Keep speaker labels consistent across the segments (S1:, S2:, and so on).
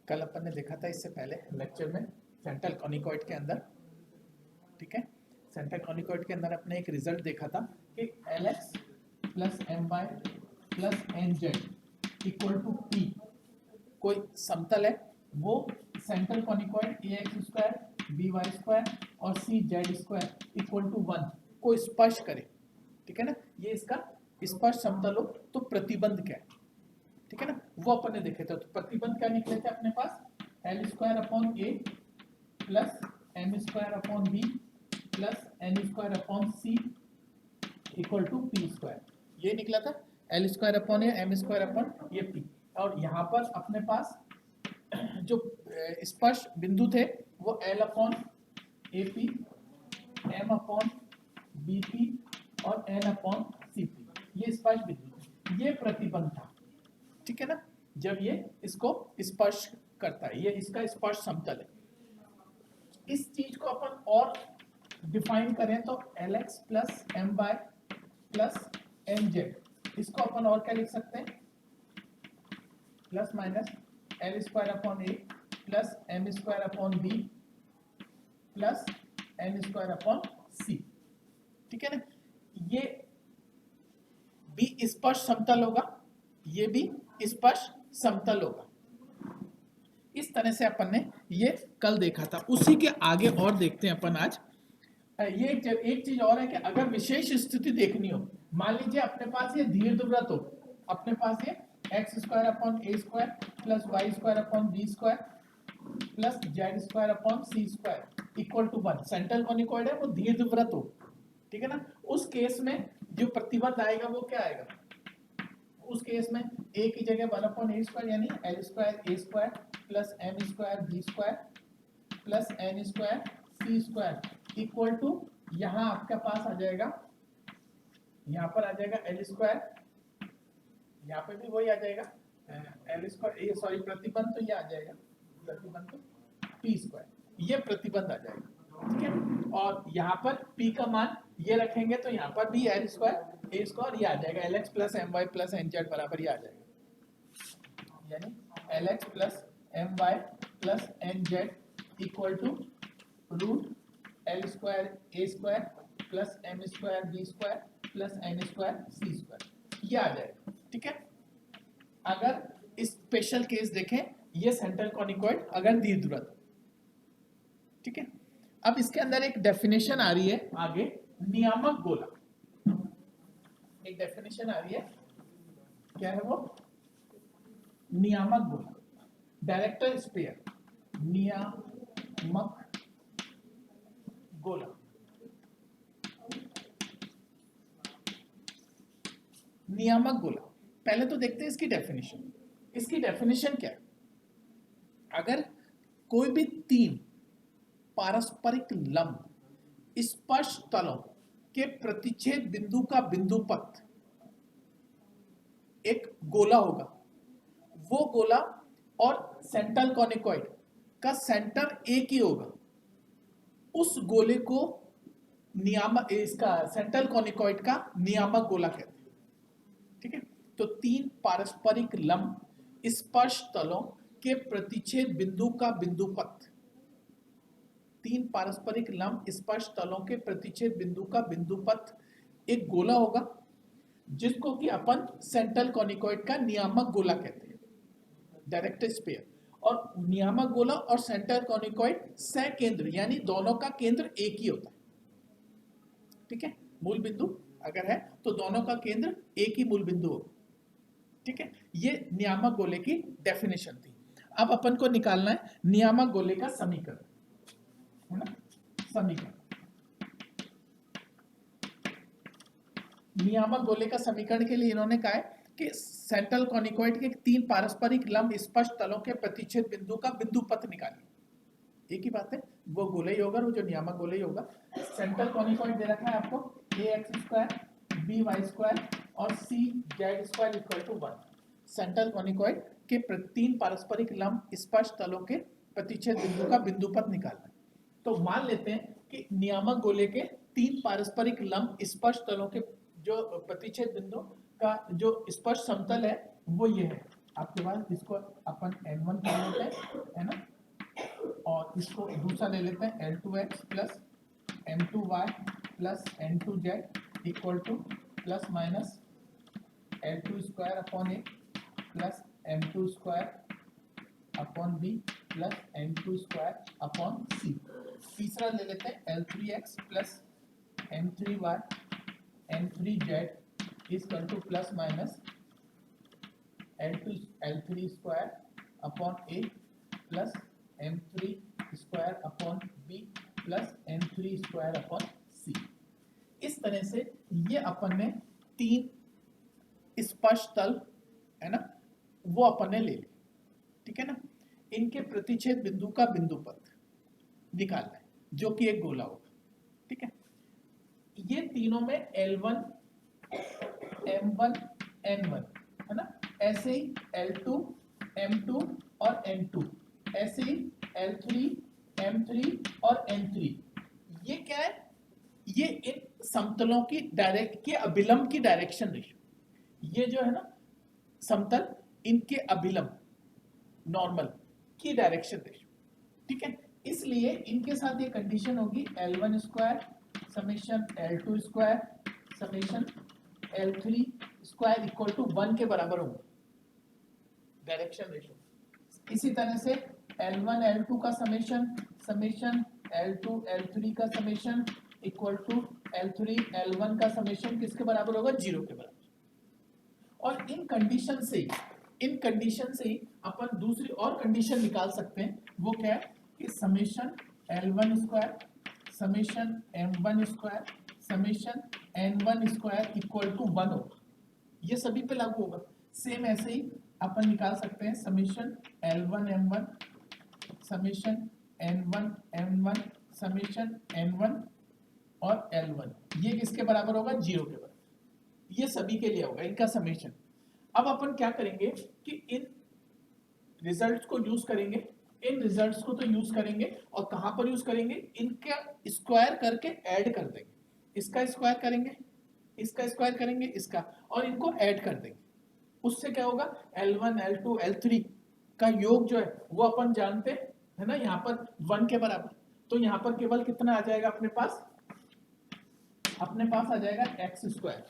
S1: कल अपन ने देखा था इससे पहले लेक्चर में सेंट्रल कॉनिकॉइड के अंदर, ठीक है, सेंट्रल कॉनिकॉइड के अंदर अपने एक रिजल्ट देखा था कि Lx plus My plus Nz equal to P कोई समतल है, वो central conicoid ax square by square और cz स्क्वायर इक्वल टू 1 को स्पर्श करे, ठीक है ना। ये इसका स्पर्श समतल हो तो प्रतिबंध क्या है, ठीक है ना, वो अपन ने देखे थे। तो प्रतिबंध क्या निकले थे अपने पास, L square upon A plus M square upon B plus N square upon C equal to P square, ये निकला था। L square upon A, M square upon ये पी। और यहाँ पर अपने पास जो स्पर्श बिंदु थे वो L upon A P, M upon B P और एन अपॉन सी पी, ये स्पर्श बिंदु थे, ये प्रतिबंध था, ठीक है ना। जब ये इसको स्पर्श करता है, ये इसका स्पर्श समतल है। इस चीज को अपन और डिफाइन करें तो Lx plus M Y plus M Z, इसको अपन और क्या लिख सकते हैं, plus minus L square upon A plus M square upon B plus N square upon C, ठीक है ना। ये भी स्पर्श समतल होगा, ये भी स्पर्श समतल होगा। इस तरह से अपन ने ये कल देखा था। उसी के आगे और देखते हैं अपन आज। ये एक चीज और है कि अगर विशेष स्थिति देखनी हो, मान लीजिए अपने पास ये दीर्घवृत्त हो, अपने पास ये X square upon A square plus Y square upon B square plus Z square upon C square equal to 1, central conicoid है, वो दीर्घवृत्त हो, ठीक है ना। उस केस में जो प्रतिबंध आएगा वो क्या आएगा, उस केस में a की जगह 1 अपॉन ए स्क्वायर यानी L square A square plus M square B square plus N square C square equal to, यहाँ आपके पास आ जाएगा, यहाँ पर आ जाएगा एल स्क्वायर, यहाँ पे भी वही आ जाएगा एल स्क्वायर, ये सॉरी प्रतिबंध तो ये आ जाएगा, प्रतिबंध तो पी स्क्वायर, ये प्रतिबंध आ जाएगा, ठीक है। और यहाँ पर p का मान ये रखेंगे तो यहाँ पर भी एल स्क्वायर ए स्क्वायर ये आ जाएगा, L X plus M Y plus N Z बराबर ये आ जाएगा, यानी L X plus M Y plus N Z equal to root L square A square plus M square B square plus N square C square, ये आ जाएगा, ठीक है। अगर इस स्पेशल केस देखें, ये सेंट्रल कॉनिकॉइड अगर दीर्घवृत्त, ठीक है। अब इसके अंदर एक डेफिनेशन आ रही है आगे, नियामक गोला, एक डेफिनेशन आ रही है, क्या है वो, नियामक गोला, डायरेक्टर स्फीयर, नियामक गोला। नियामक गोला, पहले तो देखते हैं इसकी डेफिनेशन। इसकी डेफिनेशन क्या है, अगर कोई भी तीन पारस्परिक लंब स्पर्श तलों के प्रतिच्छेद बिंदु का बिंदुपथ एक गोला होगा, वो गोला और सेंट्रल कॉनिकॉइड का सेंटर एक ही होगा, उस गोले को नियामक, इसका सेंट्रल कॉनिकॉइड का नियामक गोला कहते हैं, ठीक है। तो तीन पारस्परिक लंब स्पर्श तलों के प्रतिच्छेद बिंदु का बिंदुपथ, तीन पारस्परिक लंब स्पर्श तलों के प्रतिच्छेद बिंदु का बिंदुपथ एक गोला होगा, जिसको कि अपन सेंट्रल कॉनिकॉइड का नियामक गोला कहते हैं, डायरेक्टर स्फीयर। और नियामक गोला और सेंट्रल कॉनिकॉइड सह-केंद्र यानी दोनों का केंद्र एक ही होता है, ठीक है। मूल बिंदु अगर है तो दोनों का केंद्र एक ही मूल बिंदु होगा, ठीक है। ये नियामक गोले की डेफिनेशन थी। अब अपन को निकालना है नियामक गोले का समीकरण, है ना, समीकरण। नियामक गोले का समीकरण के लिए इन्होंने कहा है कि सेंट्रल कॉनिकॉइड के तीन पारस्परिक लंब स्पर्श तलों के प्रतिच्छेद बिंदु का बिंदुपथ निकालिए। एक ही बात है, वो गोला ही होगा, वो जो नियामक गोला ही होगा। सेंट्रल कॉनिकॉइड दे रखा है आपको A X square B Y square और C Z square equal to 1। Central conicoid के तीन पारस्परिक लंब स्पर्श तलों के प्रतिच्छेद बिंदु का बिंदुपथ निकालना है। तो मान लेते हैं कि नियामक गोले के तीन पारस्परिक लंब स्पर्श तलों के जो प्रतिच्छेद बिंदु का जो स्पर्श समतल है वो ये है, आपके पास इसको अपन n1 कर लेते हैं, है ना, और इसको दूसरा ले लेते हैं L2x plus M2y plus N2z equal to plus minus L2 square upon A plus M2 square upon B plus N2 square upon C. तीसरा ले लेते हैं L3x plus M3y N3z equal to plus minus L3 square upon A plus M3 square upon B plus N3 square upon C. इस तरह से ये अपन ने तीन स्पर्श तल, है ना, वो अपन ने ले ली, ठीक है ना। इनके प्रतिच्छेद बिंदु का बिंदु पथ निकालना है जो कि एक गोला होगा, ठीक है। ये तीनों में L1 M1 N1, है ना, ऐसे ही L2 M2 और N2, ऐसे ही L3 M3 और N3। ये क्या है, ये इन समतलों की के अभिलंब की डायरेक्शन रेशियो, ये जो है ना समतल, इनके अभिलंब नॉर्मल की डायरेक्शन रेशियो, ठीक है। इसलिए इनके साथ ये कंडीशन होगी L1 square summation L2 square summation L3 square equal to 1 के बराबर होगा डायरेक्शन रेशियो। इसी तरह से L1 L2 का समेशन समेशन L2 L3 का summation equal to L3 L1 का समेशन किसके बराबर होगा, 0 के बराबर। और इन कंडीशन से ही अपन दूसरी और कंडीशन निकाल सकते हैं, वो क्या है कि summation L1 square summation M1 square summation N1 square equal to 1 होगा। ये सभी पे लागू होगा। सेम ऐसे ही अपन निकाल सकते हैं summation L1 M1 summation N1 M1 summation N1 और L1, ये किसके बराबर होगा, 0 के बराबर। ये सभी के लिए होगा इनका समेशन। अब अपन क्या करेंगे कि इन रिजल्ट्स को यूज करेंगे, इन रिजल्ट्स को तो यूज करेंगे, और कहां पर यूज करेंगे, इनका स्क्वायर करके ऐड कर देंगे। इसका स्क्वायर करेंगे, इसका स्क्वायर करेंगे, इसका, और इनको ऐड कर देंगे। उससे क्या होगा, L1 L2 L3 का योग जो है वो अपन जानते हैं, है ना, यहाँ पर 1 के बराबर। तो यहाँ पर केवल कितना आ जाएगा अपने पास आ जाएगा x स्क्वायर,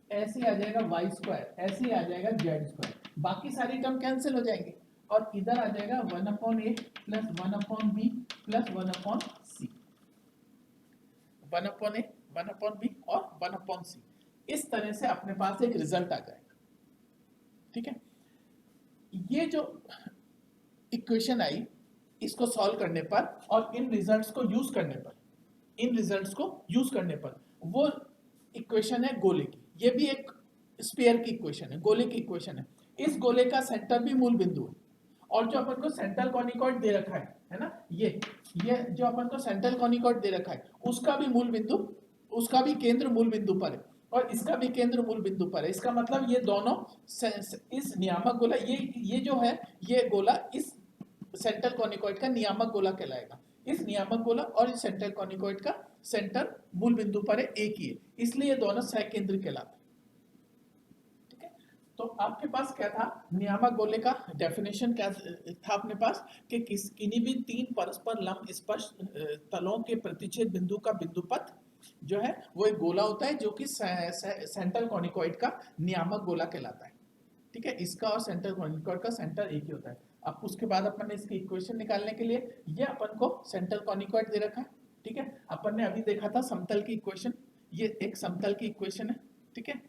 S1: ऐसे आ जाएगा y स्क्वायर, ऐसे आ जाएगा z स्क्वायर। बाकी सारी टर्म कैंसिल हो जाएंगे और इधर आ जाएगा 1/a plus 1/b plus 1/c, 1/a 1/b और 1/c। इस तरह से अपने पास एक रिजल्ट आ जाएगा, ठीक है। ये जो इक्वेशन आई, इसको सॉल्व करने पर और इन रिजल्ट्स को यूज करने पर वो इक्वेशन है गोले की। ये भी एक स्फीयर की इक्वेशन है, गोले की इक्वेशन है। इस गोले का सेंटर भी मूल बिंदु है, और जो अपन को सेंट्रल कॉनिकॉइड दे रखा है ना, ये जो अपन को सेंट्रल कॉनिकॉइड दे रखा है, उसका भी मूल बिंदु, उसका भी केंद्र मूल बिंदु पर है, और इसका भी केंद्र मूल बिंदु पर है। इसका मतलब ये दोनों इस नियामक गोला, ये जो है, ये गोला इस सेंट्रल कॉनिकॉइड का नियामक गोला कहलाएगा। इस नियामक गोला और इस सेंट्रल कॉनिकॉइड का सेंटर मूल बिंदु पर है, एक ही है, इसलिए दोनों सहकेंद्र कहलाते हैं, ठीक है। तो आपके पास क्या था, नियामक गोले का डेफिनेशन क्या था अपने पास कि किन्हीं भी तीन परस्पर लंब स्पर्श तलों के प्रतिच्छेद बिंदु का बिंदु पथ जो है वो एक गोला होता है, जो कि सेंट्रल कॉनिकॉइड का नियामक गोला कहलाता है, ठीक है। इसका और सेंट्रल कॉनिकॉइड का सेंटर एक ही होता है। अब उसके बाद अपन ने इसकी इक्वेशन निकालने के लिए, ये अपन को सेंट्रल कॉनिकॉइड दे रखा है, ठीक है। अपन ने अभी देखा था समतल की इक्वेशन, ये एक समतल की इक्वेशन है, ठीक है।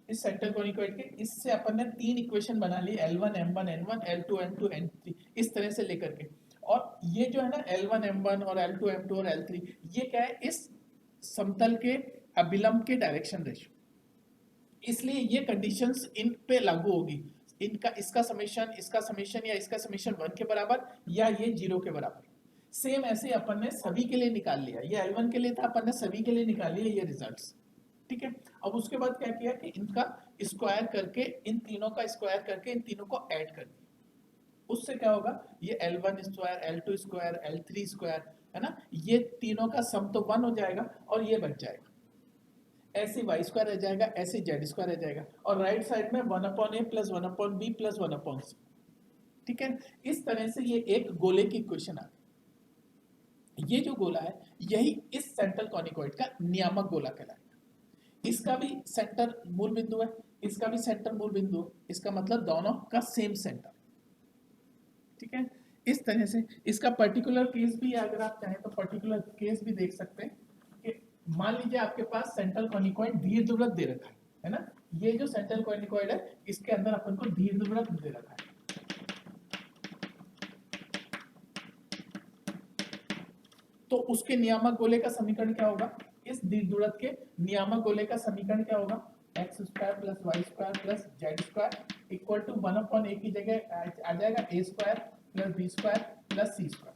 S1: इस सेंट्रल कॉनिकॉइड के, इससे अपन ने तीन इक्वेशन बना ली, L1 M1 N1 L2 M2 N3, इस तरह से लेकर के। और ये जो है ना L1 M1 और L2 M2 और L3, ये क्या है, इस समतल के अभिलंब के डायरेक्शन रेशियो, इसलिए ये कंडीशंस इन पे लागू होगी। इनका इसका समेशन या इसका समेशन 1 के बराबर, या ये 0 के बराबर। सेम ऐसे अपन ने सभी के लिए निकाल लिया, ये L1 के लिए था, अपन ने सभी के लिए निकाल लिया ये रिजल्ट्स, ठीक है। अब उसके बाद क्या किया कि इनका स्क्वायर करके, इन तीनों का स्क्वायर करके इन तीनों को ऐड कर दिया। उससे क्या होगा, ये L1 square L2 square L3 square, है ना, ये तीनों का सम तो 1 हो जाएगा और ये बच जाएगा। ऐसे वाई स्क्वायर रह जाएगा, ऐसे जेड स्क्वायर रह जाएगा, और राइट साइड में 1/a plus 1/b plus 1/c। ठीक है, इस तरह से ये एक गोले की इक्वेशन आ गई। ये जो गोला है यही इस सेंट्रल कॉनिकॉइड का नियामक गोला कहलाएगा। इसका भी सेंटर मूल बिंदु है, इसका भी सेंटर मूल बिंदु है, इसका मतलब दोनों का सेम सेंटर। ठीक है, इस तरह से इसका पर्टिकुलर केस भी अगर आप चाहें तो पर्टिकुलर केस भी देख सकते हैं कि मान लीजिए आपके पास सेंट्रल कॉनिकॉइड दीर्घवृत्त दे रखा है ना, ये जो सेंट्रल कॉनिकॉइड है इसके अंदर अपन को दीर्घवृत्त दे रखा है। तो उसके नियामक गोले का समीकरण क्या होगा, इस दीर्घवृत्त के नियामक गोले का समीकरण क्या होगा, X square plus Y square plus Z square equal to 1/a की जगह आ जाएगा a square plus b square plus c square.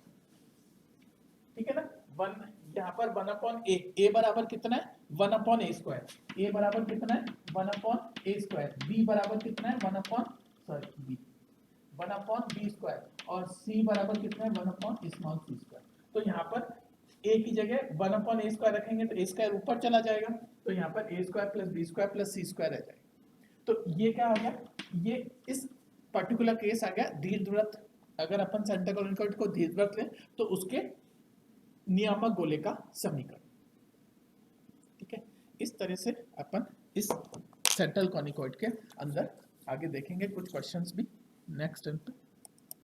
S1: ठीक है ना, वन यहाँ पर 1/a, a बराबर कितना है 1/a स्क्वायर, a बराबर कितना है 1/a स्क्वायर, b बराबर कितना है 1/b स्क्वायर, और c बराबर कितना है 1/स्मॉल c स्क्वायर। तो यहाँ पर a की जगह 1/a स्क्वायर रखेंगे तो a स्क्वायर ऊपर चला जाएगा, तो यहाँ पर a square plus b square plus c square रह जाएगा। तो ये क्या आ गया, ये इस पर्टिकुलर केस आ गया दीर्घवृत्त। अगर अपन सेंट्रल कॉनिकॉइड को दीर्घवृत्त लें तो उसके नियामक गोले का समीकरण। ठीक है, इस तरह से अपन इस सेंट्रल कॉनिकॉइड के अंदर आगे देखेंगे कुछ क्वेश्चंस भी नेक्स्ट टाइम पे।